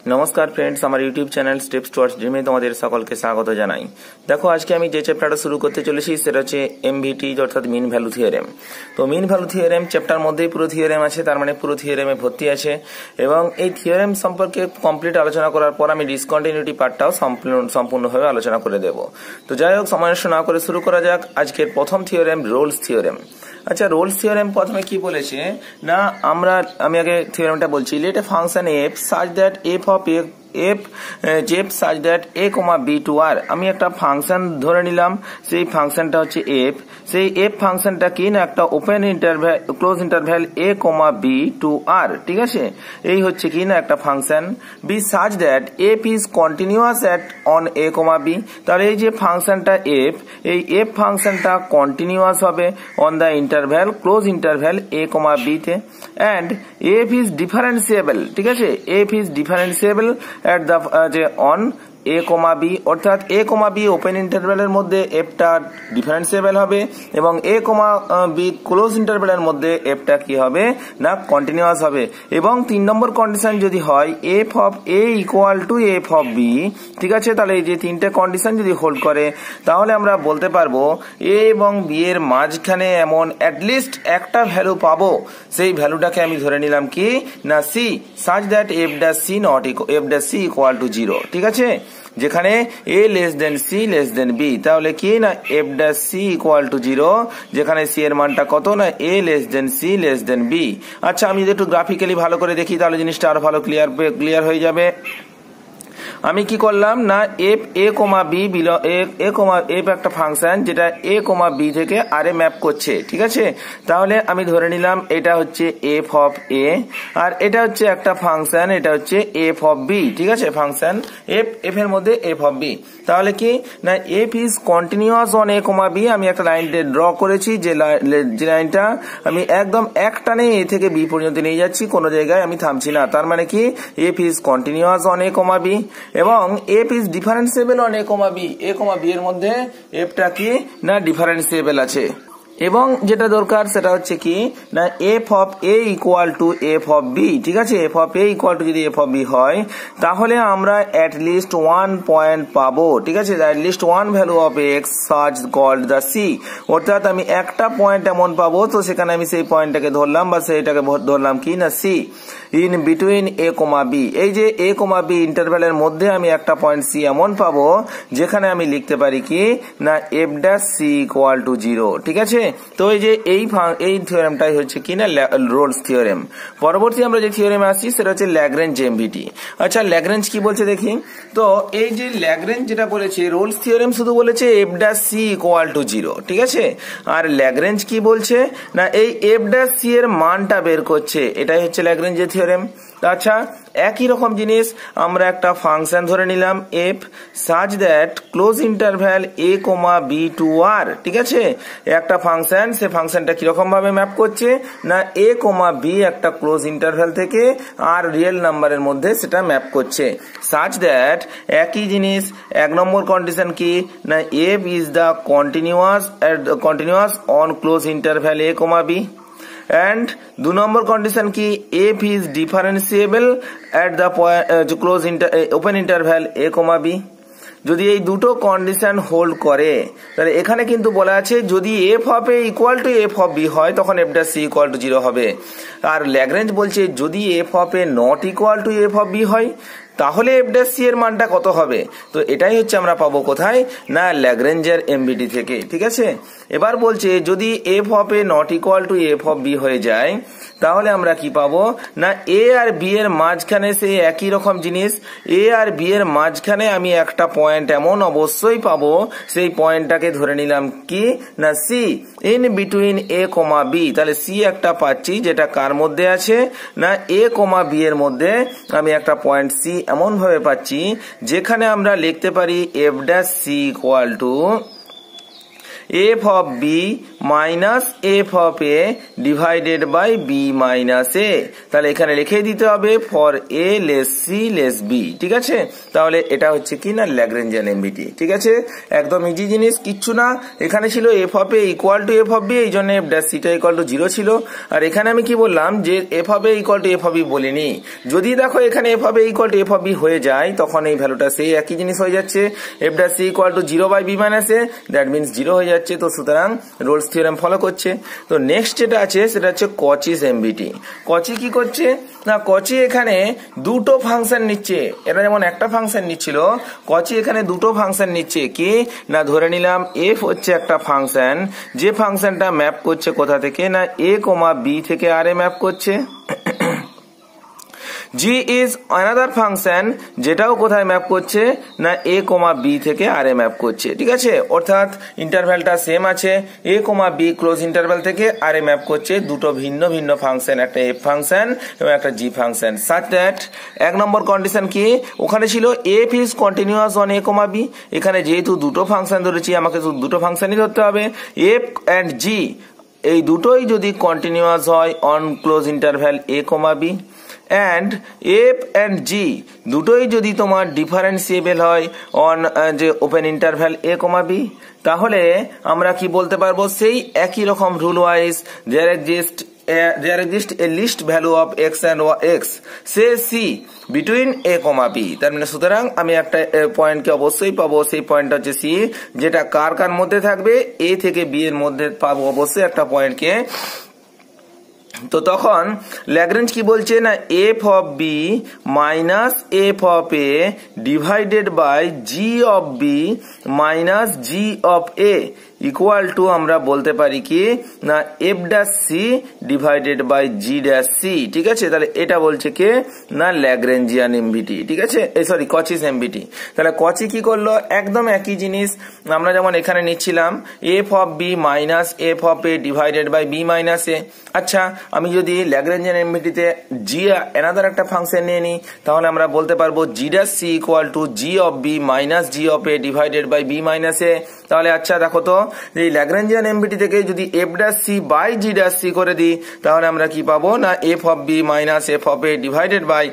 नमस्कार फ्रेंड्स, हमारे YouTube channel steps towards dream में तुम्हारे सकलके स्वागत जानाई। देखो आज के आमी जे चैप्टारटा शुरू करते चलेछि सेटा हच्छे एमভিটি अर्थात मीन भ্যালু থিওরেম। तो मीन भ্যালু থিওরেম चैप्टार मध्येই পুরো থিওরেম আছে, তার মানে পুরো থিওরেমে ভর্তি আছে এবং এই থিওরেম সম্পর্কে কমপ্লিট আলোচনা করার পর আমি ডিসকন্টিনিউটি পার্টটাও সম্পূর্ণভাবে আলোচনা করে দেব। তো যাই হোক, সময় নষ্ট না করে শুরু করা যাক আজকের প্রথম থিওরেম, রোলস থিওরেম। আচ্ছা, রোলস থিওরেম প্রথমে কি বলেছে না, আমি আগে থিওরেমটা বলছি। Let a function F such that F of F জেপ such that A comma B to R. আমি একটা ফাংশন ধরে নিলাম, সেই ফাংশনটা হচ্ছে এফ। সেই এফ ফাংশনটা কি না, একটা open interval close interval A comma B to R, ঠিক আছে। এই হচ্ছে কি না একটা ফাংশন। Be such that f is continuous at on A comma b. তাহলে এই যে ফাংশনটা এফ, এই এফ ফাংশনটা কন্টিনিউয়াস হবে on the interval close interval A comma b তে, অ্যান্ড এফ ইজ ডিফারেন্সিয়েবল, ঠিক আছে। F is differentiable at the on a comma b, অর্থাৎ এ কমা বি ওপেন ইন্টারভ্যালের মধ্যে এফটা ডিফারেন্সিয়েবল হবে এবং এ কমা বি ক্লোজ ইন্টারভ্যালের মধ্যে এফটা কি হবে না কন্টিনিউয়াস হবে। এবং 3 নম্বর কন্ডিশন যদি হয় f of A equal to F of B, ঠিক আছে। তাহলে এই যে তিনটে কন্ডিশন যদি হোল্ড করে তাহলে আমরা বলতে পারবো এ এবং বি এর মাঝখানে এমন অ্যাটলিস্ট একটা ভ্যালু পাবো, সেই ভ্যালুটাকে আমি ধরে নিলাম কি না C, such that F dash C not F dash C equal to 0, ঠিক আছে। যেখানে A less than C less than B, তাহলে কি না F dash C equal to 0, যেখানে সি এর মানটা কত না A less than C less than B. আচ্ছা, আমি যদি একটু গ্রাফিক্যালি ভালো করে দেখি তাহলে জিনিসটা আরো ভালো ক্লিয়ার হয়ে যাবে। আমি কি করলাম না f A comma b a comma f একটা ফাংশন যেটা এ কমা বি থেকে আর এ ম্যাপ করছে, ঠিক আছে। তাহলে আমি ধরে নিলাম এটা হচ্ছে এফ অফ এ আর এটা হচ্ছে একটা ফাংশন, এটা হচ্ছে এফ অফ বি, ঠিক আছে। ফাংশন এফ এর মধ্যে এফ অফ বি। তাহলে কি না F is continuous on A comma b. আমি একটা লাইন ড্র করেছি, যে লাইনটা আমি একদম এক টানে এ থেকে বি পর্যন্ত নিয়ে যাচ্ছি, কোনো জায়গায় আমি থামছি না। তার মানে কি F is continuous on A comma B এবং F is differentiable on A comma B এর মধ্যে এফটা কি না ডিফারেন্সিয়েবল আছে। এবং যেটা দরকার সেটা হচ্ছে কি না F of A equal to F of B, ঠিক আছে। F of A equal to যদি এফ অফ বি হয় তাহলে আমরা অ্যাটলিস্ট 1 পয়েন্ট পাবো, ঠিক আছে। At least 1 value of X such called the C, অর্থাৎ আমি একটা পয়েন্ট এমন পাবো, তো সেখানে আমি সেই পয়েন্টটাকে ধরলাম বা সেইটাকে ধরলাম কি না c in between a comma b. এই যে এ কমা বি ইন্টারভ্যালের মধ্যে আমি একটা পয়েন্ট সি এমন পাবো যেখানে আমি লিখতে পারি কি না F dash C equal to 0, ঠিক আছে। তো এই যে এই থিওরেমটাই হচ্ছে কি না রোলস থিওরেম। পরবর্তী আমরা যে থিওরেমে আসছি সেটা হচ্ছে ল্যাগ্রেঞ্জ এমভিটি। আচ্ছা, ল্যাগ্রেঞ্জ কি বলছে দেখি। তো এই যে ল্যাগ্রেঞ্জ যেটা বলেছে, রোলস থিওরেম শুধু বলেছে f dash C equal to 0, ঠিক আছে। আর ল্যাগ্রেঞ্জ কি বলছে না এই এফ ড্যাশ সি এর মানটা বের করছে, এটাই হচ্ছে ল্যাগ্রেঞ্জের থিওরেম। আচ্ছা, একই রকম জিনিস আমরা একটা ফাংশন ধরে নিলাম F such that close interval A comma B to R, ঠিক আছে। একটা ফাংশন, সে ফাংশনটা কিরকম ভাবে ম্যাপ করছে না এ কমা বি একটা ক্লোজ ইন্টারভ্যাল থেকে আর রিয়েল নাম্বারের মধ্যে সেটা ম্যাপ করছে। সাচ দ্যাট একই জিনিস, 1 নম্বর কন্ডিশন কি না F is the continuous on close interval A comma B, and 2 number condition কি F is differentiable at the close open interval A comma B. যদি এই দুটো কন্ডিশন হোল্ড করে তাহলে এখানে কিন্তু বলা আছে যদি F of A equal to F of B হয় তখন f dash C equal to 0 হবে। আর ল্যাগ্রেঞ্জ বলছে যদি F of a not equal to F of B হয় তাহলে এফ ড্যাশ সি এর মানটা কত হবে। তো এটাই হচ্ছে আমরা পাবো কোথায় না ল্যাগ্রেঞ্জের এমভিটি থেকে, ঠিক আছে। এবার বলছে যদি F of a not equal to F of b হয়ে যায় তাহলে আমরা কি পাবো না এ আর বি এর মাঝখানে সেই একই রকম জিনিস, এ আর বি এর মাঝখানে আমি একটা পয়েন্ট এমন অবশ্যই পাবো, সেই পয়েন্টটাকে ধরে নিলাম কি না c in between a comma b. তাহলে সি একটা পাচ্ছি যেটা কার মধ্যে আছে না এ কমা বি এর মধ্যে আমি একটা পয়েন্ট সি এমন ভাবে পাচ্ছি যেখানে আমরা লিখতে পারি F dash C equal to F of B minus F of A divided by B minus A. তাহলে এখানে লিখে দিতে হবে for A less C less B. ঠিক আছে, তাহলে এটা হচ্ছে কি না ল্যাগ্রেঞ্জিয়ান এমবিটি। ঠিক আছে, একদম ইজি জিনিস, কিচ্ছু না। এখানে ছিল f of A equal to F of b, এই জন্য এফ ড্যাশ সিটা ইকুয়াল টু 0 ছিল। আর এখানে আমি কি বললাম যে f of A equal to F of b বলিনি। যদি দেখো এখানে f of A equal to F of b হয়ে যায় তখন এই ভ্যালুটা সেই একই জিনিস হয়ে যাচ্ছে, f dash C equal to 0 by B minus a, that means 0 হয়ে যাচ্ছে। তো সুতরাং রোলস থিওরেম ফলো করছে। তো নেক্সট যেটা আছে সেটা হচ্ছে কচিস এমবিটি। কচি কি করছে না, কচি এখানে দুটো ফাংশন নিচ্ছে। এটা যেমন একটা ফাংশন নিচ্ছিল, কচি এখানে দুটো ফাংশন নিচ্ছে। কি না, ধরে নিলাম এফ হচ্ছে একটা ফাংশন, যে ফাংশনটা ম্যাপ করছে কোথা থেকে না এ কমা বি থেকে আর এ ম্যাপ করছে। g is another function, যেটাও কোথায় ম্যাপ করছে না a, b থেকে r এ ম্যাপ করছে। ঠিক আছে, অর্থাৎ ইন্টারভ্যালটা সেম আছে, a, b ক্লোজ ইন্টারভ্যাল থেকে r এ ম্যাপ করছে দুটো ভিন্ন ভিন্ন ফাংশন, একটা f ফাংশন এবং একটা g ফাংশন। such that এক নম্বর কন্ডিশন কি, ওখানে ছিল f is continuous on a, b, এখানে যেহেতু দুটো ফাংশন ধরেছি আমাকে দুটো ফাংশনই ধরতে হবে, f and g এই দুটোই যদি কন্টিনিউয়াস হয় on close interval a, b, and f and g দুটোই যদি তোমার ডিফারেন্সিয়েবল হয় অন যে ওপেন ইন্টারভ্যাল a, b, তাহলে আমরা কি বলতে পারবো, সেই একই রকম rule wise there exists a least value of x and x say c between a, b। তার মানে সুতরাং আমি একটা পয়েন্টকে অবশ্যই পাবো, সেই পয়েন্টটা হচ্ছে c, যেটা কার কার মধ্যে থাকবে, a থেকে b এর মধ্যে পাবো অবশ্যই একটা পয়েন্টকে। তো তখন ল্যাগ্রেঞ্জ কি বলছে না F of B minus F of A divided by G of B minus G of A equal to আমরা বলতে পারি কি না F dash c divided by G dash c. ঠিক আছে, তাহলে এটা বলছে কে না ল্যাগ্রেঞ্জিয়ান এমবিটি। ঠিক আছে, সরি কচিস এমবিটি। তাহলে কচি কি করলো, একদম একই জিনিস আমরা যেমন এখানে নিচ্ছিলাম F of B minus F of A divided by B minus A. আচ্ছা, আমি যদি ল্যাগ্রেঞ্জিয়ান এমবিটিতে জি অ্যানাদার একটা ফাংশন নিয়ে নিই, তাহলে আমরা বলতে পারবো G dash C equal to G of B minus G of A divided by B minus A. তাহলে আচ্ছা দেখো তো, এই ল্যাগ্রেঞ্জিয়ান এমবিটি থেকে যদি F dash C by G dash C করে দিই তাহলে আমরা কি পাবো না F of B minus F of A divided by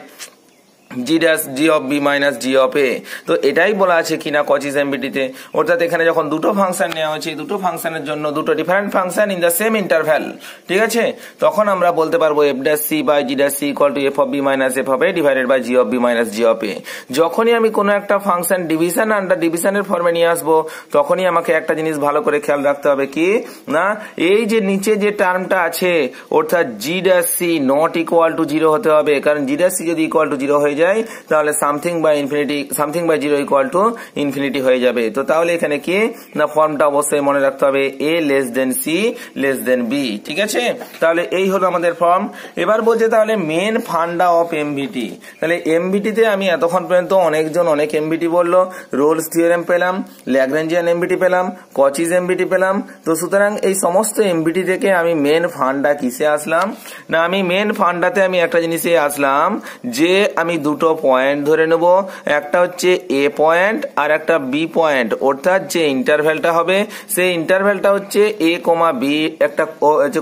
G dash G of B minus G of A. তো এটাই বলা আছে কিনা কচিস এমবিটিতে, অর্থাৎ এখানে যখন দুটো ফাংশন নেওয়া হয়েছে, দুটো ফাংশনের জন্য দুটো different function in the same interval, ঠিক আছে, তখন আমরা বলতে পারবো F dash C by G dash C equal to F of B minus F of A divided by G of B minus G of A. যখনই আমি কোনো একটা ফাংশন ডিভিশন আন্ডার ডিভিশনের ফর্মে নিয়ে আসবো তখনই আমাকে একটা জিনিস ভালো করে খেয়াল রাখতে হবে কি না এই যে নিচে যে টার্মটা আছে অর্থাৎ G dash C not equal to 0 হতে হবে, কারণ জি ড্যাশ সি যদি ইকুয়াল টু 0 হয়ে যায় তাহলে something by infinity, something by 0 equal to infinity হয়ে যাবে। তো তাহলে এখানে কি না ফর্মটা অবশ্যই মনে রাখতে হবে A less than C less than B. ঠিক আছে, তাহলে এই হলো আমাদের ফর্ম। এবার বলছে তাহলে মেন ফান্ডা অফ এমবিটি। তাহলে এমবিটিতে আমি এতক্ষণ পর্যন্ত অনেকজন অনেক এমবিটি বললো, রোলস থিওরেম পেলাম, ল্যাগ্রেঞ্জিয়ান এমবিটি পেলাম, কচিস এমবিটি পেলাম। তো সুতরাং এই সমস্ত এমবিটি থেকে আমি মেন ফান্ডা কিসে আসলাম না আমি মেন ফান্ডাতে আমি একটা জিনিসে আসলাম যে আমি দুটো পয়েন্ট ধরে নেব, একটা হচ্ছে এ পয়েন্ট আর একটা বি পয়েন্ট, অর্থাৎ যে ইন্টারভ্যালটা হবে সেই ইন্টারভ্যালটা হচ্ছে এ কমা বি একটা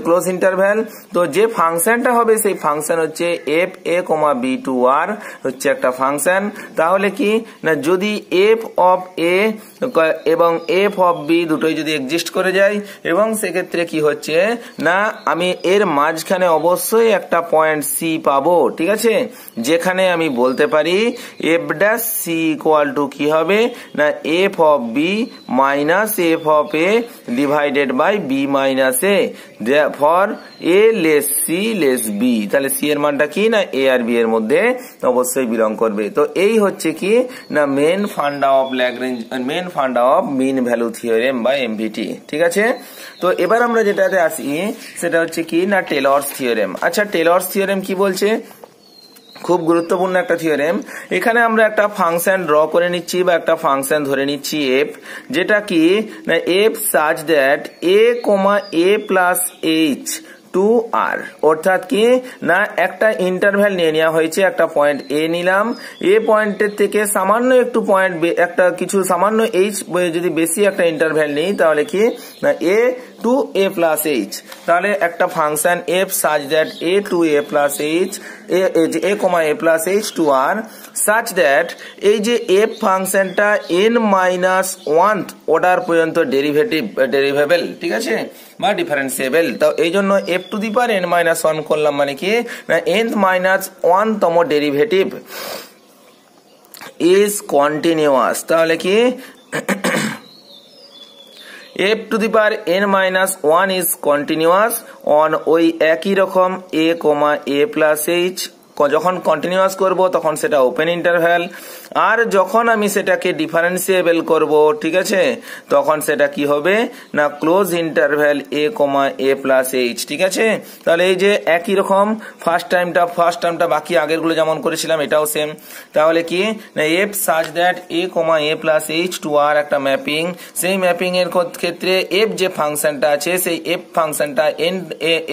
ক্লোজ ইন্টারভ্যাল। তো যে ফাংশনটা হবে সেই ফাংশন হচ্ছে F A comma B to R হচ্ছে একটা ফাংশন। তাহলে কি না যদি এফ অফ এ এবং এফ অফ বি দুটোই যদি এক্সিস্ট করে যায় এবং সেক্ষেত্রে কি হচ্ছে না আমি এর মাঝখানে অবশ্যই একটা পয়েন্ট সি পাবো। ঠিক আছে, যেখানে আমি বলতে পারি F dash C equal to কি হবে না F of B minus F of A divided by B minus a for A less C less b. তাহলে সি এর মানটা কি না এ আর বি এর মধ্যে অবশ্যই বিলং করবে। তো এই হচ্ছে কি না main funda of Lagrange, main funda of mean value theorem বা এমভিটি। ঠিক আছে, তো এবার আমরা যেটাতে আসি সেটা হচ্ছে কি না টেলরস থিওরেম। আচ্ছা, টেলরস থিওরেম কি বলছে, খুব গুরুত্বপূর্ণ একটা থিওরেম। এখানে আমরা একটা ফাংশন ড্র করে নিচ্ছি বা একটা ফাংশন ধরে নিচ্ছি এফ, যেটা কি না F such that A comma A plus H to to R, অর্থাৎ কি না একটা ইন্টারভ্যাল নিয়ে নেওয়া হয়েছে, একটা পয়েন্ট এ নিলাম, এ পয়েন্টের থেকে সামান্য একটু পয়েন্ট একটা কিছু সামান্য এইচ যদি বেশি একটা ইন্টারভ্যাল নিই তাহলে কি না a to a plus h, তাহলে একটা function F such that a to a plus h a comma A plus H to R such that এই যে এফ ফাংশনটা এন মাইনাস ওয়ান অর্ডার পর্যন্ত ডেরিভেবল, ঠিক আছে, বা ডিফারেন্সিয়েবল। তো এই জন্য F to the power N minus one করলাম, মানে কি না এন মাইনাস ওয়ান তম ডেরিভেটিভ ইজ কন্টিনিউয়াস, তাহলে কি f to the power n minus 1 is continuous on ওই একই রকম a, a plus h, যখন কন্টিনিউয়াস করব তখন সেটা ওপেন ইন্টারভ্যাল, আর যখন আমি সেটাকে ডিফারেন্সিয়েবল করব, ঠিক আছে, তখন সেটা কি হবে না close interval a, a plus h, ঠিক আছে। তাহলে এই যে একই রকম ফার্স্ট টার্মটা বাকি আগেরগুলো যেমন করেছিলাম এটাও সেম, তাহলে কি না f such that a, a plus h to r একটা ম্যাপিং, সেই ম্যাপিং এর ক্ষেত্রে f যে ফাংশনটা আছে সেই f ফাংশনটা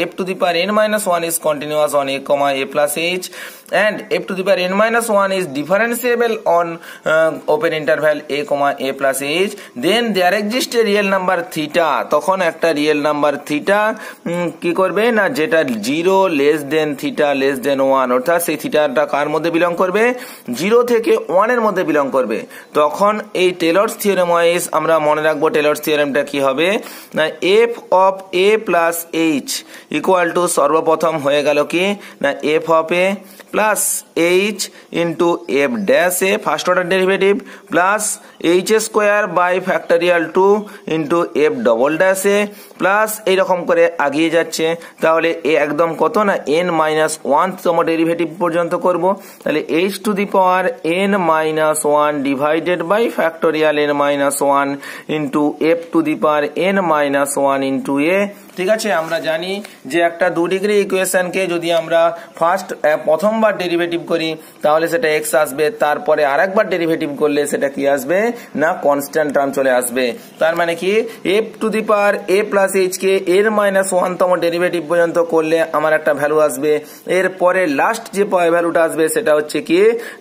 f to the power n minus 1 is continuous on a, a plus h and f to the power n minus 1 is differentiable on open interval a, a plus h, then there exists a real number theta, তখন একটা real number theta কি করবে না যেটা 0 less than theta less than 1, অর্থাৎ সেই থিটাটা কার মধ্যে belong করবে 0 থেকে 1 এর মধ্যে বিলং করবে, তখন এই টেলর্স থিওরেম ওয়াইজ আমরা মনে রাখবো টেলর্স থিওরেমটা কি হবে না f of a plus h equal to সর্বপ্রথম হয়ে গেল কি না f of a plus h into f dash a first order derivative plus h square by factorial 2 into f double dash a plus এইরকম করে আগিয়ে যাচ্ছে, তাহলে এ একদম কত না n মাইনাস 1 তম ডেরিভেটিভ পর্যন্ত করব, তাহলে h to the power n minus 1 divided by factorial n minus 1 into F to the power n minus 1 into A, ঠিক আছে। আমরা জানি যে একটা 2 ডিগ্রি ইকুয়েশনকে যদি আমরা প্রথমবার ডেরিভেটিভ করি তাহলে সেটা x আসবে, তারপরে আরেকবার ডেরিভেটিভ করলে সেটা কি আসবে না কনস্ট্যান্ট টার্ম চলে আসবে, তার মানে কি f to the power a plus h কে এর মাইনাস 1 তম ডেরিভেটিভ পর্যন্ত করলে আমার একটা ভ্যালু আসবে, এরপরে লাস্ট যে ভ্যালুটা আসবে সেটা হচ্ছে কি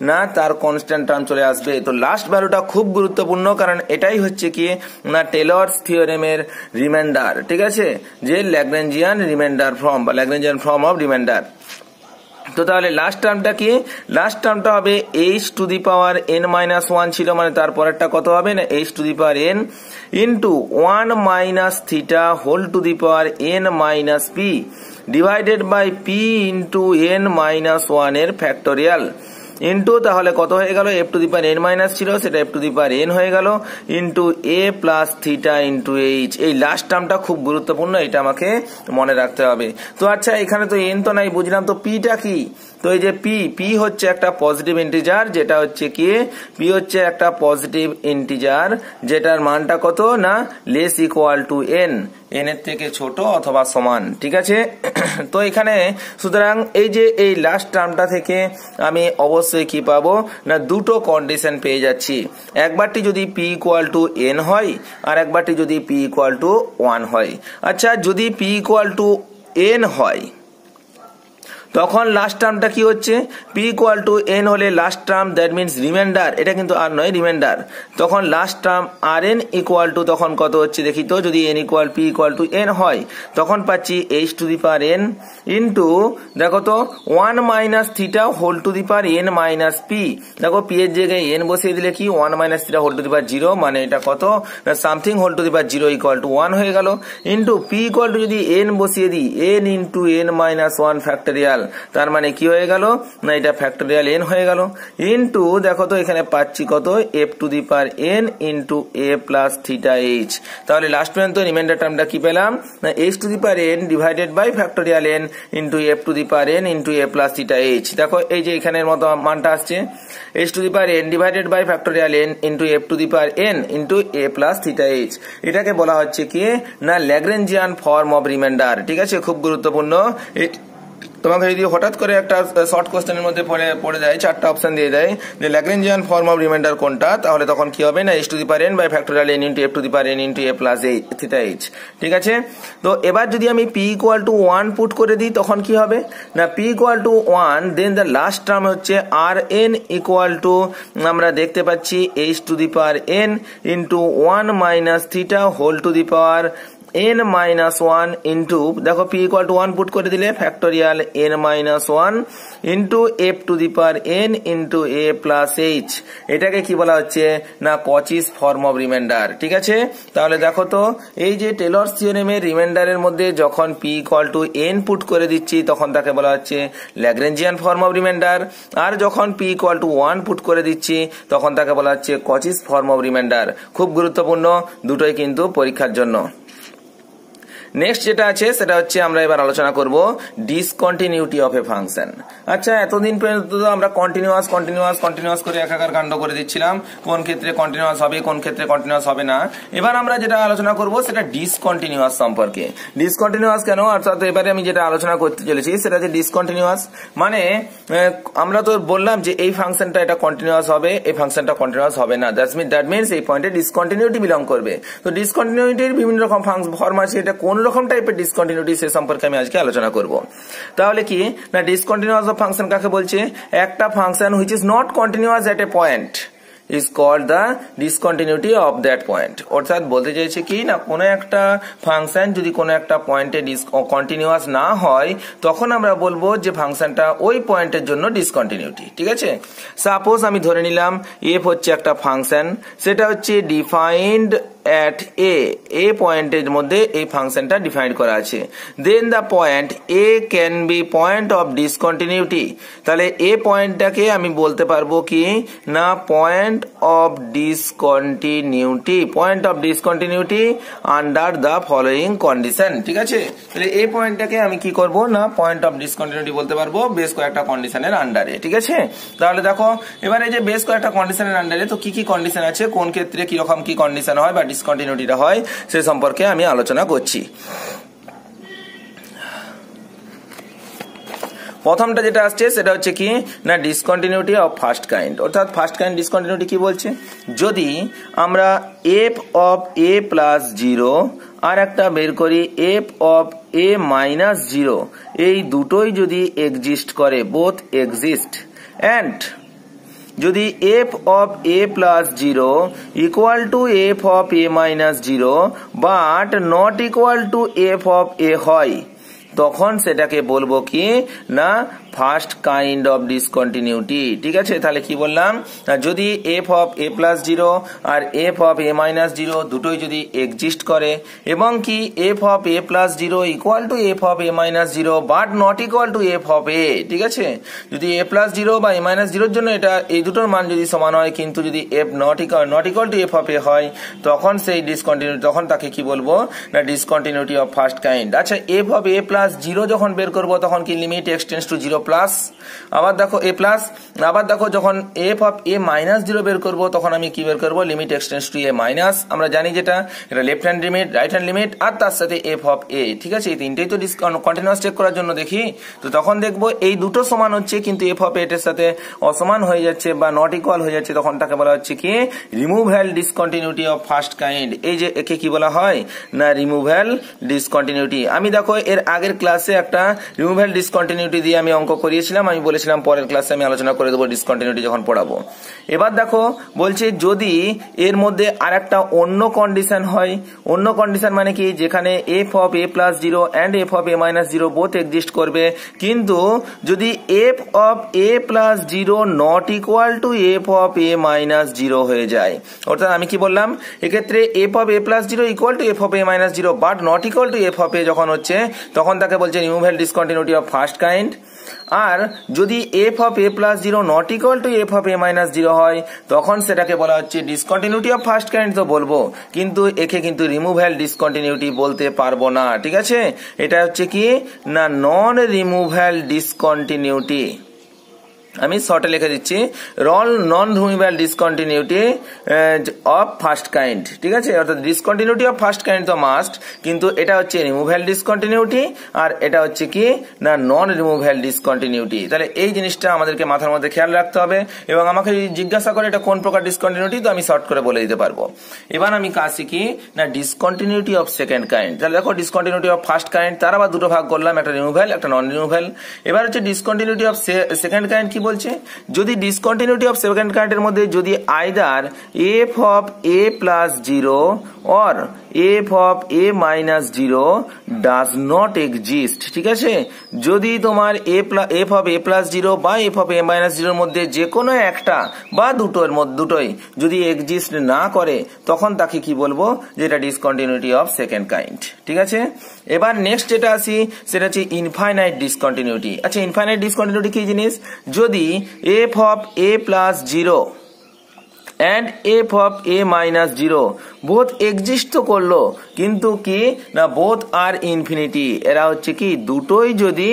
না তার কনস্ট্যান্ট টার্ম চলে আসবে। তো লাস্ট ভ্যালুটা খুব গুরুত্বপূর্ণ, কারণ এটাই হচ্ছে কি না টেলর্স থিওরেমের রিমাইন্ডার, ঠিক আছে, যে ল্যাগ্রেঞ্জিয়ান রিমাইন্ডার ফর্ম বা ল্যাগ্রেঞ্জিয়ান ফর্ম অফ রিমাইন্ডার। তো তাহলে লাস্ট টার্মটা কি, লাস্ট টার্মটা হবে h to the power n minus 1 ছিল, মানে তারপরেরটা কত হবে না h to the power n into 1 minus theta whole to the power n minus p divided by p into n minus 1 এর ফ্যাক্টোরিয়াল ইন্টু তাহলে কত হয়ে গেল f to the power n minus ছিল সেটা f to the power n হয়ে গেল into a plus theta into h। এই লাস্ট টার্মটা খুব গুরুত্বপূর্ণ, এটা আমাকে মনে রাখতে হবে। তো আচ্ছা এখানে তো n তো নাই বুঝলাম, তো p টা কি, তো এই যে p হচ্ছে একটা পজিটিভ ইন্টিজার, যেটা হচ্ছে কি p হচ্ছে একটা পজিটিভ ইন্টিজার যেটার মানটা কত না less equal to n, n এর থেকে ছোট অথবা সমান, ঠিক আছে। তো এখানে সুতরাং এই যে এই লাস্ট টার্মটা থেকে আমি অবশ্যই কি পাবো না দুটো কন্ডিশন পেয়ে যাচ্ছি, একবারটি যদি p ইকুয়াল টু n হয় আর একবারটি যদি p ইকুয়াল টু 1 হয়। আচ্ছা যদি p ইকুয়াল টু n হয় তখন লাস্ট টার্মটা কি হচ্ছে p ইকুয়াল টু n হলে last term that means remainder, এটা কিন্তু আর নয় রিমাইন্ডার, তখন last term rn equal to তখন কত হচ্ছে দেখি তো, যদি n equal p equal to n হয় তখন পাচ্ছি h to the power n into দেখো তো 1 minus theta whole to the power n minus p, দেখো p এর জায়গায় n বসিয়ে দিলে কি 1 minus theta whole to the power 0, মানে এটা কত না something whole to the power 0 equal to 1 হয়ে গেল, ইন্টু p ইকুয়াল টু যদি n বসিয়ে দিই n into n minus 1 factorial, তার মানে কি হয়ে গেল না এটা ফ্যাক্টোরিয়াল n হয়ে গেল, ইন্টু দেখো তো এখানে পাচ্ছি কত f to the power n into a plus theta h, তাহলে লাস্ট পর্যন্ত রিমাইন্ডার টার্মটা কি পেলাম না h to the power n divided by factorial n into f to the power n into a plus theta h। দেখো এই যে এখানের মতো মানটা আসছে h to the power n divided by factorial n into f to the power n into a plus theta h, এটাকে বলা হচ্ছে কি না ল্যাগ্রেঞ্জিয়ান ফর্ম অফ রিমাইন্ডার, ঠিক আছে, খুব গুরুত্বপূর্ণ তোমাকে যদি হঠাৎ করে একটা শর্ট কোশ্চেনের মধ্যে পড়ে দেয়, 4টা অপশন দিয়ে দেয় যে ল্যাগ্রেঞ্জিয়ান ফর্ম অফ রিমাইন্ডার কোনটা, তাহলে তখন কি হবে না h to the power n by factorial n into f to the power n into a plus theta h। ঠিক আছে, তো এবার যদি আমি p ইকুয়াল টু 1 পুট করে দিই তখন কি হবে না p equal to 1, then the last term হচ্ছে আর n ইকুয়াল টু আমরা দেখতে পাচ্ছি h to the power n into 1 minus theta whole to the power n minus 1 into, দেখো p ইকুয়াল টু 1 পুট করে দিলে factorial n minus 1 into f to the power n into a plus h। এটাকে কি বলা হচ্ছে না কচিস form of reminder. ঠিক আছে, তাহলে দেখো তো এই যে টেলর্স থিওরেমের রিমাইন্ডারের মধ্যে যখন p equal to n put করে দিচ্ছি তখন তাকে বলা হচ্ছে ল্যাগ্রেঞ্জিয়ান ফর্ম অফ রিমাইন্ডার, আর যখন p ইকুয়াল টু 1 পুট করে দিচ্ছি তখন তাকে বলা হচ্ছে কচিস ফর্ম অফ রিমাইন্ডার। খুব গুরুত্বপূর্ণ দুটোই কিন্তু পরীক্ষার জন্য। নেক্সট যেটা আছে সেটা হচ্ছে আমরা এবার আলোচনা করব ডিসকন্টিনিউটি অফ এ ফাংশন। আচ্ছা, এতদিন পর্যন্ত আমরা কন্টিনিউয়াস করে একাকার কাণ্ড করে দিচ্ছিলাম, কোন ক্ষেত্রে কন্টিনিউয়াস হবে কোন ক্ষেত্রে কন্টিনিউয়াস হবে না। এবার আমরা যেটা আলোচনা করব সেটা ডিসকন্টিনিউয়াস সম্পর্কে। ডিসকন্টিনিউয়াস কেন, অর্থাৎ এবারে আমি যেটা আলোচনা করতে চলেছি সেটা হচ্ছে ডিসকন্টিনিউয়াস মানে আমরা তো বললাম যে এই ফাংশনটা এটা কন্টিনিউয়াস হবে, এই ফাংশনটা কন্টিনিউয়াস হবে না, দ্যাট মিনস এই পয়েন্টে ডিসকন্টিনিউটি বিলং করবে। তো ডিসকন্টিনিউটির বিভিন্ন রকম ফর্ম আছে, এটা কোন রকম টাইপের ডিসকন্টিনিউটি সে সম্পর্কে আমি আজকে আলোচনা করব। তাহলে কি না ডিসকন্টিনিউয়াস অফ ফাংশন কাকে বলছে, একটা function which is not continuous at A point is called the discontinuity of that point। অর্থাৎ বলতে চাইছে কি না কোনো একটা ফাংশন যদি কোনো একটা পয়েন্টে কন্টিনিউয়াস না হয় তখন আমরা বলবো যে ফাংশনটা ওই পয়েন্টের জন্য ডিসকন্টিনিউটি। ঠিক আছে, সাপোজ আমি ধরে নিলাম f হচ্ছে একটা ফাংশন, সেটা হচ্ছে ডিফাইন্ড at a পয়েন্টের মধ্যে এই ফাংশনটা ডিফাইন করা আছে, then the point a can be point of discontinuity. তাহলে a পয়েন্টটাকে আমি বলতে পারবো কি না point of discontinuity under the following condition. ঠিক আছে, তাহলে এই পয়েন্টটাকে আমি কি করব না পয়েন্ট অফ ডিসকন্টিনিউটি বলতে পারবো বেশ কয়েকটা কন্ডিশনের আন্ডারে। ঠিক আছে, তাহলে দেখো এবারে যে বেশ কয়েকটা কন্ডিশনের আন্ডারে তো কি কি কন্ডিশন আছে, কোন ক্ষেত্রে কিরকম কি কন্ডিশন হয় বা ডিসকন্টিনিউটিটা হয় সে সম্পর্কে আমি আলোচনা করছি। প্রথমটা যেটা আসছে সেটা হচ্ছে কি না ডিসকন্টিনিউটি অফ ফার্স্ট কাইন্ড। অর্থাৎ ফার্স্ট কাইন্ড ডিসকন্টিনিউটি কি বলছে, যদি আমরা f অফ a প্লাস 0 আর একটা বের করি f অফ a মাইনাস 0, এই দুটোই যদি এক্সিস্ট করে, বোথ এক্সিস্ট, অ্যান্ড যদি f of a plus 0 equal to f of a minus 0 but not equal to f of a হয় তখন সেটাকে বলবো কি না ফার্স্ট কাইন্ড অফ ডিসকন্টিনিউটি। ঠিক আছে, তাহলে কি বললাম, যদি f অফ a প্লাস 0 আর f অফ a মাইনাস 0 দুটোই যদি এক্সিস্ট করে এবং কি f of a plus 0 equal to f of a minus 0 but not equal to f of a। ঠিক আছে, যদি a প্লাস 0 বা a মাইনাস 0 জন্য এটা এই দুটোর মান যদি সমান হয় কিন্তু যদি f not equal to f of a হয় তখন সেই ডিসকন্টিনিউটি, তখন তাকে কি বলবো না ডিসকন্টিনিউটি অফ ফার্স্ট কাইন্ড। আচ্ছা, f অফ a প্লাস 0 যখন বের করবো তখন কি লিমিট এক্সটেন্ডস টু 0 প্লাস, আবার দেখো a প্লাস, আবার দেখো যখন f অফ a মাইনাস 0 বের করবো তখন আমি কি বের করবো limit x tends to a minus. আমরা জানি যেটা এটা left hand limit, right hand limit আর তার সাথে f অফ a। ঠিক আছে, এই তিনটেই তো কন্টিনিউয়াস চেক করার জন্য দেখি, তো তখন দেখবো এই দুটো সমান হচ্ছে কিন্তু f অফ a এর সাথে অসমান হয়ে যাচ্ছে বা নট ইকুয়াল হয়ে যাচ্ছে, তখন তাকে বলা হচ্ছে কি removal discontinuity of first kind. এই যে একে কি বলা হয় না রিমুভাল ডিসকন্টিনিউটি। আমি দেখো এর আগের ক্লাসে একটা রিমুভাল ডিসকন্টিনিউটি দিয়ে আমি অঙ্ক করিয়েছিলাম, আমি বলেছিলাম পরের ক্লাসে আমি আলোচনা করে দেবো ডিসকন্টিনিউটি যখন পড়াবো। এবার দেখো বলছে যদি এর মধ্যে আর একটা অন্য কন্ডিশন হয়, অন্য কন্ডিশন মানে কি যেখানে f of a plus 0 and f of a minus 0 both exist করবে, কিন্তু যদি f of a plus 0 not equal to f of a minus 0 হয়ে যায়, অর্থাৎ আমি কি বললাম এক্ষেত্রে f of a plus 0 equal to f of a minus 0 but not equal to f of a যখন হচ্ছে তখন তাকে বলছে removal discontinuity of first kind. আর যদি f of a plus 0 not equal to f of a minus 0 হয় তখন সেটাকে বলা হচ্ছে ডিসকন্টিনিউটি অফ ফার্স্ট কাইন্ড তো বলবো, কিন্তু একে কিন্তু রিমুভাল ডিসকন্টিনিউটি বলতে পারবো না। ঠিক আছে, এটা হচ্ছে কি না নন রিমুভাল ডিসকন্টিনিউটি। আমি শর্টে লিখে দিচ্ছি non removable discontinuity of first kind, ঠিক আছে। অর্থাৎ ডিসকন্টিনিউটি অফ ফার্স্ট কাইন্ড তো মাস্ট, কিন্তু এটা হচ্ছে রিমুভেবল ডিসকন্টিনিউটি আর এটা হচ্ছে কি না নন রিমুভেবল ডিসকন্টিনিউটি। তাহলে এই জিনিসটা আমাদেরকে মাথার মধ্যে খেয়াল রাখতে হবে, এবং আমাকে যদি জিজ্ঞাসা করে এটা কোন প্রকার ডিসকন্টিনিউটি, তো আমি শর্ট করে বলে দিতে পারবো। এবার আমি কাজ শিখি না ডিসকন্টিনিউটি অফ সেকেন্ড কাইন্ড। তাহলে দেখো ডিসকন্টিনিউটি অফ ফার্স্ট কাইন্ড তার আবার দুটো ভাগ করলাম, একটা রিমুভেবল একটা নন রিমুভেবল। এবার হচ্ছে ডিসকন্টিনিউটি অফ সেকেন্ড কাইন্ড কি বলছে, যদি ডিসকন্টিনিউটি অফ সেকেন্ড কাইন্ডের মধ্যে যদি either F of a plus zero or F of a minus zero does not exist, ঠিক আছে। যদি তোমার F of a plus zero বা এফ অফ এ মাইনাস জিরোর মধ্যে যে কোনো একটা বা দুটোই যদি এক্সিস্ট না করে, তখন তাকে কি বলবো, যেটা ডিসকন্টিনিউটি অফ সেকেন্ড কাইন্ড, ঠিক আছে। এবার নেক্সট যেটা আসি সেটা হচ্ছে ইনফাইনাইট ডিসকন্টিনিউটি। আচ্ছা, ইনফাইনাইট ডিসকন্টিনিউটি কি জিনিস, যদি F of a plus zero and f of a minus 0 both exist তো করলো, কিন্তু কি না both are infinity, এরা হচ্ছে কি দুটোই যদি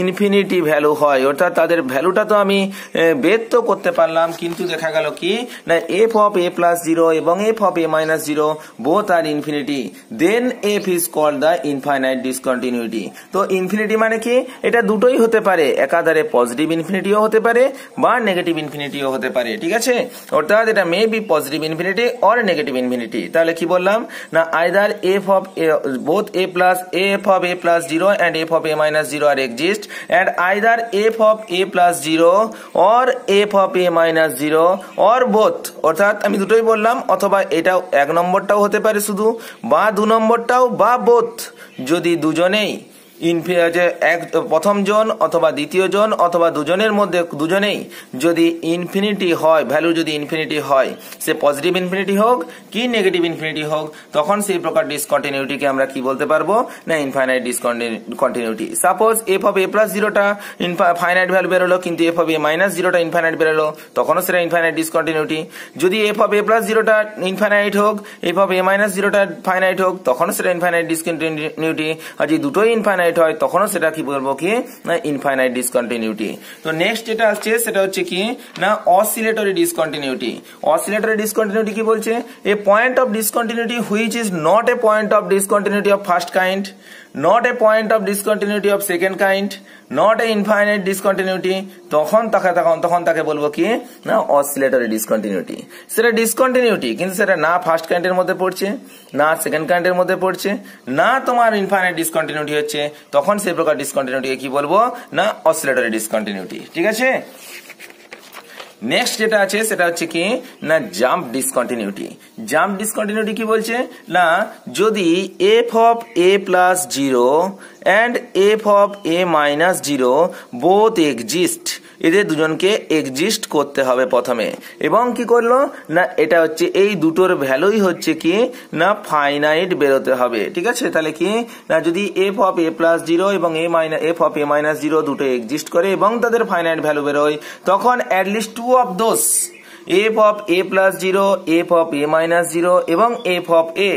ইনফিনিটি ভ্যালু হয়, অর্থাৎ তাদের ভ্যালুটা তো আমি বের তো করতে পারলাম, কিন্তু দেখা গেল কি না f of a plus 0 এবং f of a minus 0 both are infinity, then f is called the infinite discontinuity। তো ইনফিনিটি মানে কি, এটা দুটোই হতে পারে, একাধারে পজিটিভ ইনফিনিটিও হতে পারে বা নেগেটিভ ইনফিনিটিও হতে পারে, ঠিক আছে। অর্থাৎ এটা may be positive infinity or negative infinity. তাহলে কি বললাম না either F of both f of a plus 0 and f of a minus 0 are exist, and either f of a plus 0 or f of a minus 0 or both, অর্থাৎ আমি দুটোই বললাম, অথবা এটাও এক নম্বরটাও হতে পারে শুধু, বা দু নম্বরটাও, বা বোথ, যদি দুজনেই প্রথম জন অথবা দ্বিতীয় জন অথবা দুজনের মধ্যে দুজনেই যদি ইনফিনিটি হয়, ভ্যালু যদি ইনফিনিটি হয়, সে পজিটিভ ইনফিনিটি হোক কি নেগেটিভ ইনফিনিটি হোক, তখন সেই প্রকার ডিসকন্টিনিউটিকে আমরা কি বলতে পারবো না infinite discontinuity. Suppose f of a plus জিরোটা ফাইনাইট ভ্যালু বেরোলো, কিন্তু এফ অফ এ মাইনাস জিরোটা ইনফাইনাইট বেরোলো, তখনও সেটা ইনফাইনাইট ডিসকন্টিনিউটি। যদি এফ অফ এ প্লাস জিরোটা ইনফাইনাইট হোক, এফ অফ এ মাইনাস জিরোটা ফাইনাইট হোক, তখনও সেটা ইনফাইনাইট ডিসকন্টিনিউটি। আর যদি দুটোই ইনফাইনাইট হয়, তখনও সেটা কি বলবো কি না ইনফাইনাইট ডিসকন্টিনিউটি। তো নেক্সট যেটা আসছে সেটা হচ্ছে কি না অসিলেটরি ডিসকন্টিনিউটি। অসিলেটরি ডিসকন্টিনিউটি কি বলছে, a point of discontinuity which is not a point of discontinuity of first kind, not a point of discontinuity of second kind, not a infinite discontinuity, তখন তাকে বলবো কি না অসিলেটরি ডিসকন্টিনিউটি। সেটা discontinuity, কিন্তু সেটা না ফার্স্ট কাইন্ডের মধ্যে পড়ছে, না সেকেন্ড কাইন্ডের মধ্যে পড়ছে, না তোমার ইনফাইনাইট ডিসকন্টিনিউটি হচ্ছে, তখন সেই প্রকার ডিসকন্টিনিউটিকে কি বলবো না অসিলেটরি ডিসকন্টিনিউটি, ঠিক আছে। নেক্সট যেটা আছে সেটা হচ্ছে কি না জাম্প ডিসকন্টিনিউটি। জাম্প ডিসকন্টিনিউটি কি বলছে না যদি F of a plus 0 and f of a minus 0 both exist, এদের দুজনকে এক্সিস্ট করতে হবে প্রথমে, এবং কি করলো না এটা হচ্ছে এই দুটোর ভ্যালুই হচ্ছে কি না ফাইনাইট বেরোতে হবে, ঠিক আছে। তাহলে কি না যদি এফ অফ এ প্লাস 0 এবং এফ অফ এ মাইনাস 0 দুটো এক্সিস্ট করে এবং তাদের ফাইনাইট ভ্যালু বেরোয়, তখন at least two of those f of a plus 0, f of a minus 0 এবং এফ অফ এ,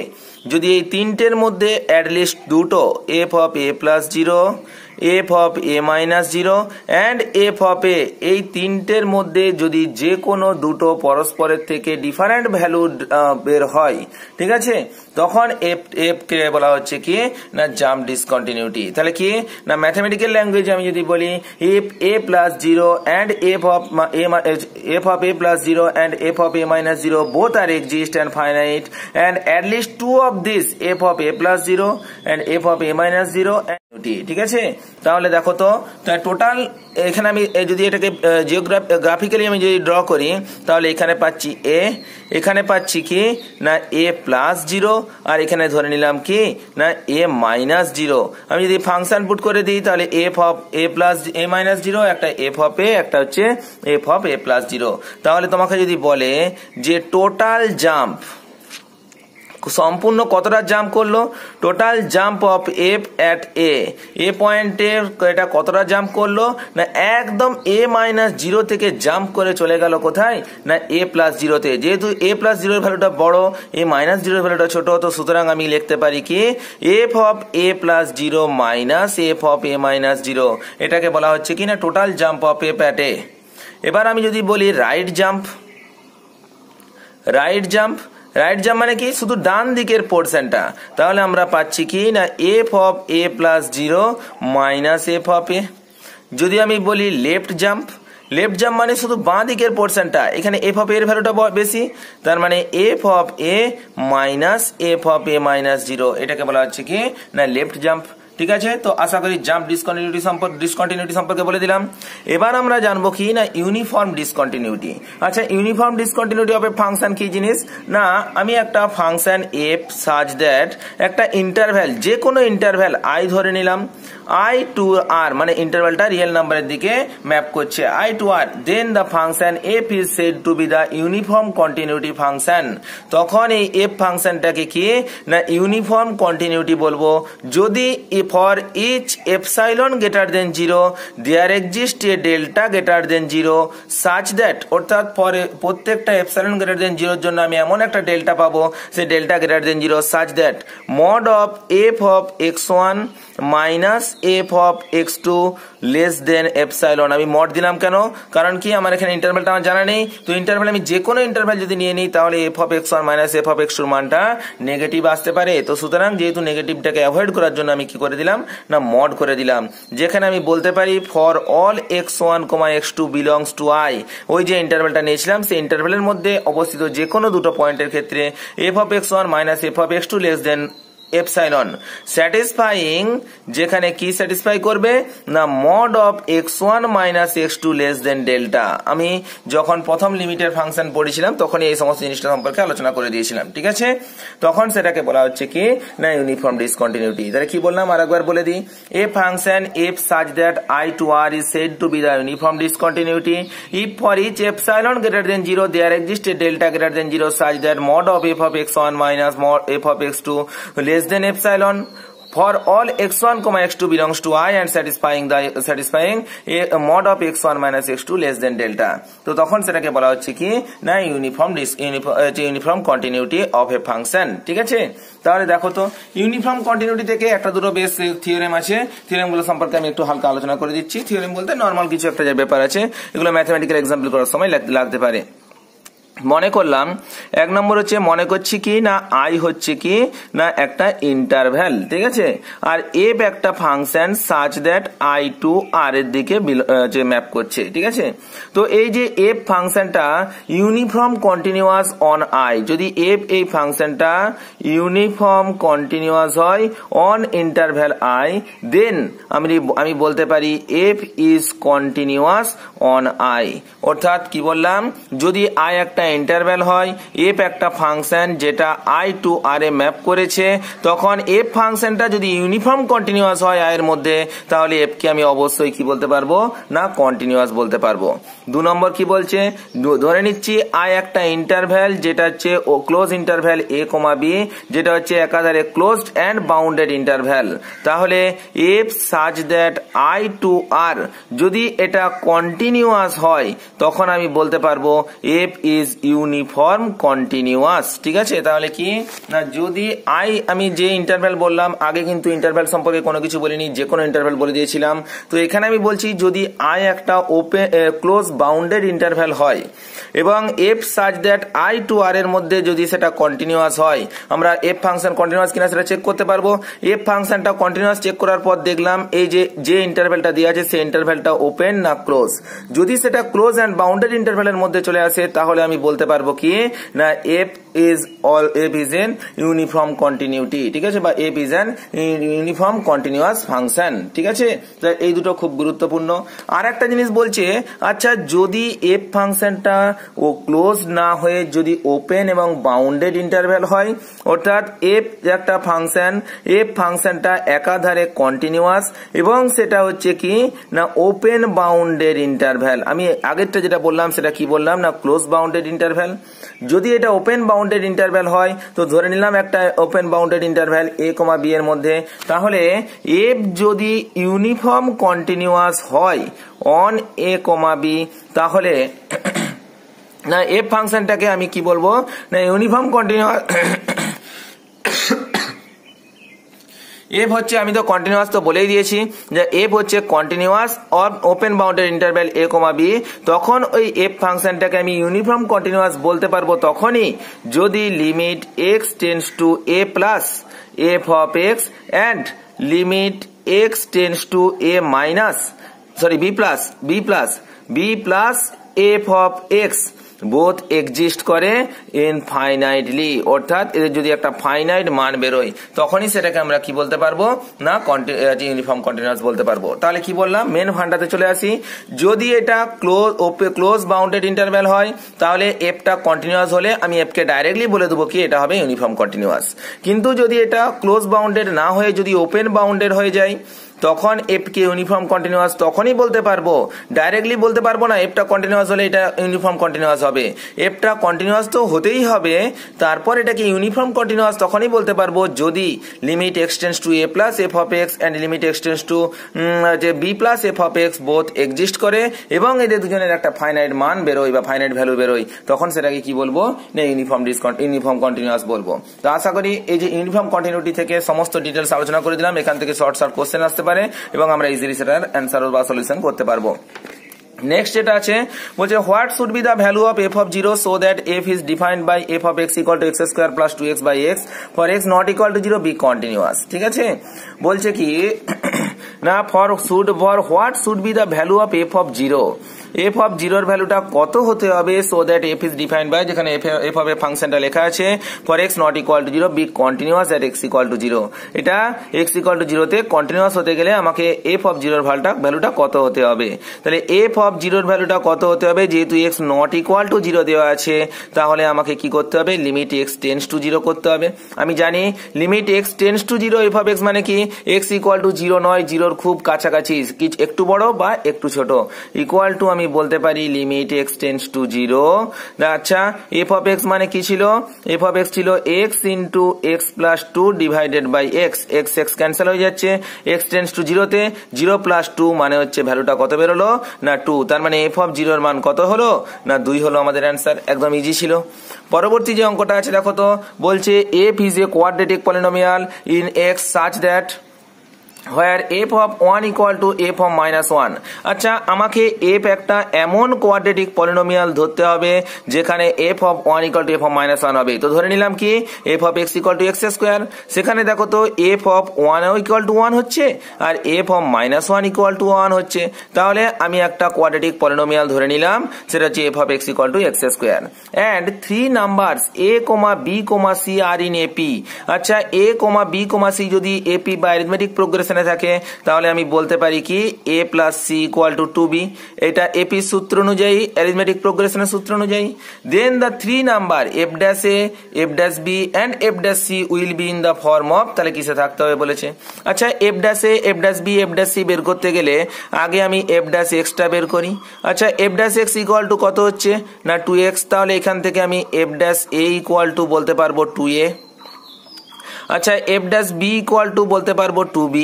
যদি এই তিনটের মধ্যে অ্যাটলিস্ট দুটো f of a plus 0, f of a minus 0 and f of a, এই তিনটের মধ্যে যদি যে কোনো দুটো পরস্পরের থেকে ডিফারেন্ট ভ্যালু বের হয়, ঠিক আছে, তখন এফ কে বলা হচ্ছে কি না জাম্প ডিসকন্টিনিউটি। তাহলে কি না ম্যাথমেটিক্যাল ল্যাঙ্গুয়েজে আমি যদি বলি if a plus 0 and f of a plus 0 and f of a minus 0 both আর exist and finite and at least two of this f of a plus 0 and f of a minus 0, ঠিক আছে। তাহলে দেখো তো total এখানে আমি যদি এটাকে জিওগ্রাফিক্যালি আমি যদি ড্র করি, তাহলে এখানে পাচ্ছি এ, এখানে পাচ্ছি কি না এ প্লাস 0, আর এখানে ধরে নিলাম কি না এ মাইনাস 0। আমি যদি ফাংশন পুট করে দিই, তাহলে F of a plus A minus 0, একটা এফ অফ এ, একটা হচ্ছে এফ অফ এ প্লাস 0। তাহলে তোমাকে যদি বলে যে টোটাল জাম্প সম্পূর্ণ কতটা জাম্প করলো, total jump off F at a পয়েন্টে এটা কতটা জাম্প করলো না একদম এ মাইনাস 0 থেকে জাম্প করে চলে গেল কোথায় না এ প্লাস 0-তে। যেহেতু এ প্লাস 0 এর ভ্যালুটা বড়, এ মাইনাস 0 এর ভ্যালুটা ছোট, তো সুতরাং আমি লিখতে পারি কি F of a plus 0 minus F of a minus 0, এটাকে বলা হচ্ছে কি না total jump off F at a. এবার আমি যদি বলি রাইট জাম্প মানে কি শুধু ডান দিকের পোর্শনটা, তাহলে আমরা পাচ্ছি কি না F of a plus 0 minus F of a. যদি আমি বলি লেফট জাম্প মানে শুধু বাঁ দিকের পোর্শনটা, এখানে এফ অফ এর ভ্যালুটা বেশি, তার মানে F of a minus F of a minus 0, এটাকে বলা হচ্ছে কি না লেফট জাম্প। ঠিক আছে, তো আশা করি জাম্প ডিসকন্টিনিউটি সম্পর্কে বলে দিলাম। এবার আমরা জানবো কি না ইউনিফর্ম ডিসকন্টিনিউটি। আচ্ছা, uniform discontinuity of A function কি জিনিস না, আমি একটা ফাংশন এফ সাচ দ্যাট একটা ইন্টারভ্যাল, যে কোনো ইন্টারভ্যাল আই ধরে নিলাম, আই টু আর মানে ইন্টারভ্যালটা রিয়েল নাম্বারের দিকে ম্যাপ করছে, I to R, then the function f is said to be the uniform continuity function. তখন এই এফ ফাংশনটাকে কি না ইউনিফর্ম কন্টিনিউটি বলবো যদি for each epsilon greater than 0 there exists a delta greater than 0 such that, অর্থাৎ পরে প্রত্যেকটা epsilon greater than 0 এর জন্য আমি এমন একটা ডেল্টা পাবো, সেই delta greater than 0 such that mod of f of x1 minus F of x2 less than epsilon. আমি মড দিলাম কেন, কারণ কি আমার এখানে ইন্টারভ্যালটা আমার জানা নেই, তো ইন্টারভ্যাল আমি যে কোনো ইন্টারভ্যাল যদি নিয়ে নিই তাহলে F of x1 minus F of x2 মানটা নেগেটিভ আসতে পারে। তো সুতরাং যেহেতু নেগেটিভটাকে অ্যাভয়েড করার জন্য আমি কি করে দিলাম না মড করে দিলাম, যেখানে আমি বলতে পারি for all x1, x2 belongs to I, ওই যে ইন্টারভ্যালটা নিয়েছিলাম সেই ইন্টারভ্যালের মধ্যে অবস্থিত যে কোনো দুটো পয়েন্টের ক্ষেত্রে F of x1 minus F of x2 less than epsilon satisfying, যেখানে কি স্যাটিসফাই করবে না mod of x1 minus x2 less than delta. আমি যখন প্রথম লিমিটের ফাংশন পড়েছিলাম তখন এই সমস্ত জিনিসটা সম্পর্কে আলোচনা করে দিয়েছিলাম। ঠিক আছে, তখন সেটাকে বলা হচ্ছে কি না ইউনিফর্ম ডিসকন্টিনিউটি। তাহলে কি বললাম আরেকবার বলে দিই, a function F such that I to R is said to be the uniform discontinuity if for each epsilon greater than 0 there exist a delta greater than 0 such that mod of f of x1 minus mod f of x2 less than epsilon for all x1, x2 belongs to I and satisfying a mod of x1 minus x2 less than delta। তো তখন সেটাকে বলা হচ্ছে কি না uniform continuity of A function. ঠিক আছে, তাহলে দেখো তো ইউনিফর্ম কন্টিনিউটি থেকে একটা দুটো বেস থিওরেম আছে, থিওরেমগুলো সম্পর্কে আমি একটু হালকা আলোচনা করে দিচ্ছি। থিওরেম বলতে নর্মাল কিছু একটা যে ব্যাপার আছে, এগুলো ম্যাথমেটিক্যাল এক্সাম্পল করার সময় লাগতে পারে। মনে করলাম এক নম্বর হচ্ছে মনে করছি কি না আই হচ্ছে কি না একটা ইন্টারভ্যাল, ঠিক আছে, আর এফ একটা function such that I to R এর দিকে যে ম্যাপ করছে। ঠিক আছে, তো এই যে এফ ফাংশনটা ইউনিফর্ম কন্টিনিউয়াস অন আই, যদি এফ এই ফাংশনটা ইউনিফর্ম কন্টিনিউয়াস হয় অন ইন্টারভ্যাল আই, দেন আমি বলতে পারি F is continuous on I. অর্থাৎ কি বললাম, যদি আই একটা ইন্টারভ্যাল হয়, এফ একটা ফাংশন যেটা আই টু আর এ ম্যাপ করেছে, তখন এফ ফাংশনটা যদি ইউনিফর্ম কন্টিনিউয়াস হয় আই এর মধ্যে, তাহলে এফ কে আমি অবশ্যই কি বলতে পারবো না কন্টিনিউয়াস বলতে পারবো। 2 নম্বর কি বলছে, ধরে নিচ্ছি আই একটা ইন্টারভ্যাল যেটা হচ্ছে ক্লোজ ইন্টারভ্যাল এ কমা বি, যেটা হচ্ছে একাধারে ক্লোজড এন্ড বাউন্ডেড ইন্টারভ্যাল, তাহলে f such that I to R যদি এটা কন্টিনিউয়াস হয় তখন আমি বলতে পারবো এফ ইজ ইউনিফর্ম কন্টিনিউয়াস। ঠিক আছে, তাহলে কি না যদি আমি যে ইন্টারভ্যাল বললাম, আগে কিন্তু ইন্টারভ্যাল সম্পর্কে কোনো কিছু বলিনি, যে কোনো ইন্টারভ্যাল বলে দিয়েছিলাম, তো এখানে আমি বলছি যদি আই একটা ওপেন ক্লোজ বাউন্ডেড ইন্টারভ্যাল হয় এবং f such that I to R এর মধ্যে যদি সেটা কন্টিনিউয়াস হয়, আমরা এফ ফাংশন কন্টিনিউয়াস কিনা সেটা চেক করতে পারবো। এফ ফাংশনটা কন্টিনিউয়াস চেক করার পর দেখলাম এই যে ইন্টারভ্যালটা দেওয়া আছে সেই ইন্টারভ্যালটা ওপেন না ক্লোজ, যদি সেটা ক্লোজ এন্ড বাউন্ডেড ইন্টারভ্যালের মধ্যে চলে আসে তাহলে আমি বলতে পারবো কি না F is an uniform continuity. ঠিক আছে, বা F is an uniform continuous function. ঠিক আছে, এই দুটো খুব গুরুত্বপূর্ণ। আর একটা জিনিস বলছে, আচ্ছা যদি এফ ফাংশনটা ও ক্লোজ না হয়ে যদি ওপেন এবং বাউন্ডেড ইন্টারভ্যাল হয়, অর্থাৎ এফ একটা ফাংশন, এফ ফাংশনটা একাধারে কন্টিনিউয়াস এবং সেটা হচ্ছে কি না ওপেন বাউন্ডেড ইন্টারভ্যাল। আমি আগেরটা যেটা বললাম সেটা কি বললাম না ক্লোজ বাউন্ডেড ইন্টারভ্যাল। যদি এটা ওপেন বাউন্ডেড ইন্টারভ্যাল হয়, তো ধরে নিলাম একটা ওপেন বাউন্ডেড ইন্টারভ্যাল এ কমা বি এর মধ্যে, তাহলে এফ যদি ইউনিফর্ম কন্টিনিউয়াস হয় অন এ কমা বি, তাহলে না এফ ফাংশনটাকে আমি কি বলবো না এফ হচ্ছে, আমি তো কন্টিনিউয়াস তো বলেই দিয়েছি যে এফ হচ্ছে continuous or open bounded interval A comma b, তখন ওই এফ ফাংশনটাকে আমি ইউনিফর্ম কন্টিনিউয়াস বলতে পারবো তখনই যদি limit x tends to a plus f of x and limit x tends to a minus b plus f of x both exist করে infinitely, অর্থাৎ এদের যদি একটা ফাইনাইট মান বেরোয় তখনই সেটাকে আমরা কি বলতে পারবো না ইউনিফর্ম কন্টিনিউয়াস বলতে পারবো। তাহলে কি বললাম, মেন ফান্ডাতে চলে আসি। যদি এটা ক্লোজ বাউন্ডেড ইন্টারভ্যাল হয় তাহলে এফটা কন্টিনিউয়াস হলে আমি এফকে ডাইরেক্টলি বলে দেবো কি এটা হবে ইউনিফর্ম কন্টিনিউয়াস। কিন্তু যদি এটা ক্লোজ বাউন্ডেড না হয়ে যদি ওপেন বাউন্ডেড হয়ে যায় তখন এফকে ইউনিফর্ম কন্টিনিউয়াস তখনই বলতে পারবো, ডাইরেক্টলি বলতে পারবো না এফটা কন্টিনিউয়াস হলে এটা ইউনিফর্ম কন্টিনিউয়াস হবে। এফটা কন্টিনিউয়াস তো হতেই হবে, তারপর এটাকে ইউনিফর্ম কন্টিনিউয়াস তখনই বলতে পারবো যদি limit x tends to a plus f of x and limit x tends to যে b plus f of x both exist করে এবং এদের দুজনের একটা ফাইনাইট মান বেরোয় বা ফাইনাইট ভ্যালু বেরোয়, তখন সেটাকে কি বলবো না ইউনিফর্ম কন্টিনিউয়াস বলবো। তো আশা করি এই যে ইউনিফর্ম কন্টিনিউটি থেকে সমস্ত ডিটেলস আলোচনা করে দিলাম, এখান থেকে শর্ট কোশ্চেন আসতে পারে এবং আমরা ইজিলি সেটার অ্যান্সার বা সলিউশন করতে পারবো। নেক্সট যেটা আছে বলছে what should be the value of f of 0 so that f is defined by f of x equal to x square plus 2x by x for x not equal to 0 be continuous. ঠিক আছে, বলছে কি না for what should be the value of f of 0, f of 0 ভ্যালুটা কত হতে হবে so that f is defined by, যেখানে এফ অফ এ ফাংশনটা লেখা আছে for x not equal to 0 be continuous at x equal to 0। এটা এক্স ইকুয়াল টু 0 তে কন্টিনিউয়াস হতে গেলে আমাকে এফ অফ 0 ভ্যালুটা কত হতে হবে। তাহলে এফ অফ 0 ভ্যালুটা কত হতে হবে, যেহেতু এক্স নট ইকুয়াল টু 0 দেওয়া আছে তাহলে আমাকে কি করতে হবে লিমিট এক্স টেন্ডস টু 0 করতে হবে। আমি জানি limit x tends two 0 f of x মানে কি এক্স ইকুয়াল টু 0 নয়, 0 খুব কাছাকাছি, একটু বড় বা একটু ছোট, ইকুয়াল টু আমি বলতে পারি লিমিট এক্স টেন্ডস টু 0। আচ্ছা এফ অফ এক্স মানে কি ছিল, এফ অফ এক্স ছিল x into x plus 2 divided by x, x x cancel হয়ে যাচ্ছে, এক্স টেন্ডস টু 0 তে 0 প্লাস 2 মানে হচ্ছে ভ্যালুটা কত বেরোলো না 2, তার মানে এফ অফ 0 এর মান কত হলো না 2 হলো আমাদের অ্যান্সার, একদম ইজি ছিল। পরবর্তী যে অঙ্কটা আছে দেখো তো, বলছে F is a quadratic polynomial in x such that where f of 1 equal to f of minus 1। আচ্ছা আমাকে f একটা এমন কোয়াড্রেটিক পলিনোমিয়াল ধরতে হবে যেখানে f of 1 equal to f of minus 1 হবে। তো ধরে নিলাম কি f of x equal to x square, সেখানে দেখো তো f of 1 equal to 1 হচ্ছে আর f of minus 1 equal to 1 হচ্ছে, তাহলে আমি একটা কোয়াড্রেটিক পলিনোমিয়াল ধরে নিলাম সেটা হচ্ছে f of x equal to x square and 3 numbers a, b, c are in AP। আচ্ছা a, b, c যদি AP বা অ্যারিথমেটিক প্রোগ্রেশন থাকে তাহলে আমি বলতে পারি কি a plus c equal to 2b, এটা এপি সূত্র অনুযায়ী অ্যারিথমেটিক প্রোগ্রেশনের সূত্র অনুযায়ী। Then the 3 number f dash a, f dash b and f dash c will be in the form of, তাহলে কিসে থাকতে হবে বলেছে। আচ্ছা f dash a, f dash b, f dash c বের করতে গেলে আগে আমি f ড্যাশ x টা বের করি। আচ্ছা f dash x equal to কত হচ্ছে না 2x, তাহলে এখান থেকে আমি f dash a equal to বলতে পারবো 2a। আচ্ছা f dash b equal to বলতে পারবো 2b।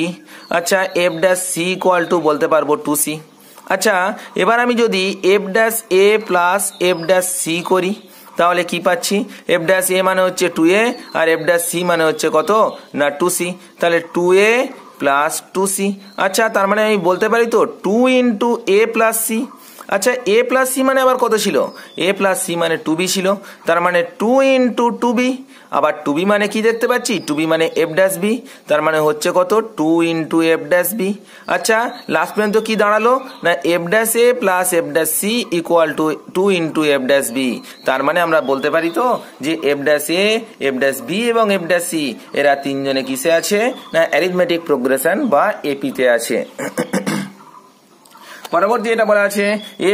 আচ্ছা f dash c equal two বলতে পারবো 2c। আচ্ছা এবার আমি যদি f dash a plus f dash c করি তাহলে কি পাচ্ছি, f ড্যাশ a মানে হচ্ছে 2a আর f ড্যাশ c মানে হচ্ছে কত না 2c, তাহলে 2a প্লাস 2c। আচ্ছা তার মানে আমি বলতে পারি তো 2 ইন্টু a প্লাস c। আচ্ছা a প্লাস c মানে আবার কত ছিল, a প্লাস c মানে 2b ছিল, তার মানে 2 ইন্টু 2b, আবার 2b মানে কি দেখতে পাচ্ছি 2b মানে f ড্যাশ b, তার মানে হচ্ছে কত 2 ইন্টু f ড্যাশ b। আচ্ছা লাস্ট পর্যন্ত কি দাঁড়ালো না f dash a plus f dash c equal two 2 into f dash b, তার মানে আমরা বলতে পারি তো যে f dash a, f dash b এবং f ড্যাশ c এরা তিনজনে কিসে আছে না অ্যারিথমেটিক প্রোগ্রেশন বা এপি তে আছে। পরবর্তী এটা বলা আছে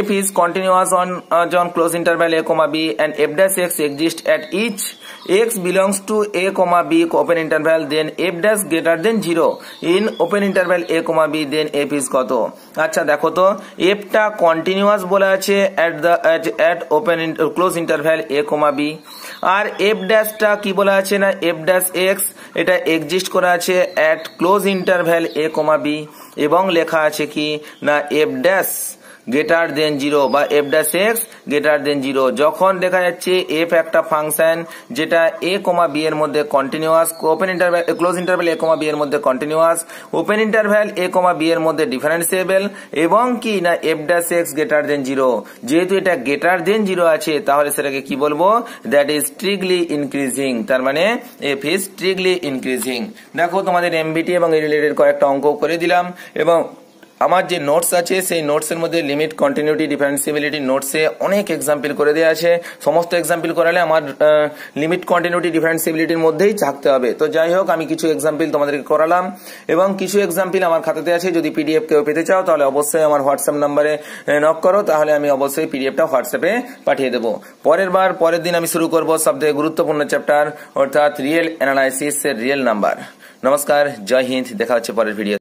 f is continuous on close interval a, b and f dash x exists at each x belongs to a, b open interval, then f dash greater than 0 in open interval a, b, then f is কত। আচ্ছা দেখো তো f টা continuous বলা আছে at open close interval a, b R f dash টা কি বলা আছে না f dash x এটা এক্সিস্ট করা আছে at close interval a, b এবং লেখা আছে কি না f ড্যাশ গ্রেটার দেন 0 বা f dash x greater than 0। যখন দেখা যাচ্ছে f একটা ফাংশন যেটা a, b এর মধ্যে continuous, open interval close interval a, b এর মধ্যে continuous, open interval a, b এর মধ্যে ডিফারেন্সিয়েবল এবং কি না f dash x greater than 0। যেহেতু এটা গ্রেটার দেন 0 আছে তাহলে সেটাকে কি বলবো, দ্যাট ইজ স্ট্রিক্টলি ইনক্রিজিং। তার মানে f ইজ স্ট্রিক্টলি ইনক্রিজিং। দেখো তোমাদের এমবিটি এবং এই রিলেটেড কয়েকটা অঙ্ক করে দিলাম এবং আমার যে নোটস আছে সেই নোটসের মধ্যে লিমিট, কন্টিনিউটি, ডিফারেন্সিবিলিটি নোটসে অনেক এক্সাম্পল করে দেওয়া আছে। সমস্ত এক্সাম্পল করালে আমার লিমিট, কন্টিনিউটি, ডিফারেন্সিবিলিটির মধ্যেই থাকতে হবে। তো যাই হোক, আমি কিছু এক্সাম্পল তোমাদেরকে করালাম এবং কিছু এক্সাম্পল আমার খাতাতে আছে। যদি পিডিএফ কেউ পেতে চাও তাহলে অবশ্যই আমার হোয়াটসঅ্যাপ নাম্বারে নক করো, তাহলে আমি অবশ্যই পিডিএফটা হোয়াটসঅ্যাপে পাঠিয়ে দেবো। পরের দিন আমি শুরু করবো সবথেকে গুরুত্বপূর্ণ চ্যাপ্টার অর্থাৎ রিয়েল অ্যানালাইসিস এর রিয়েল নাম্বার। নমস্কার, জয় হিন্দ, দেখা হচ্ছে পরের ভিডিও।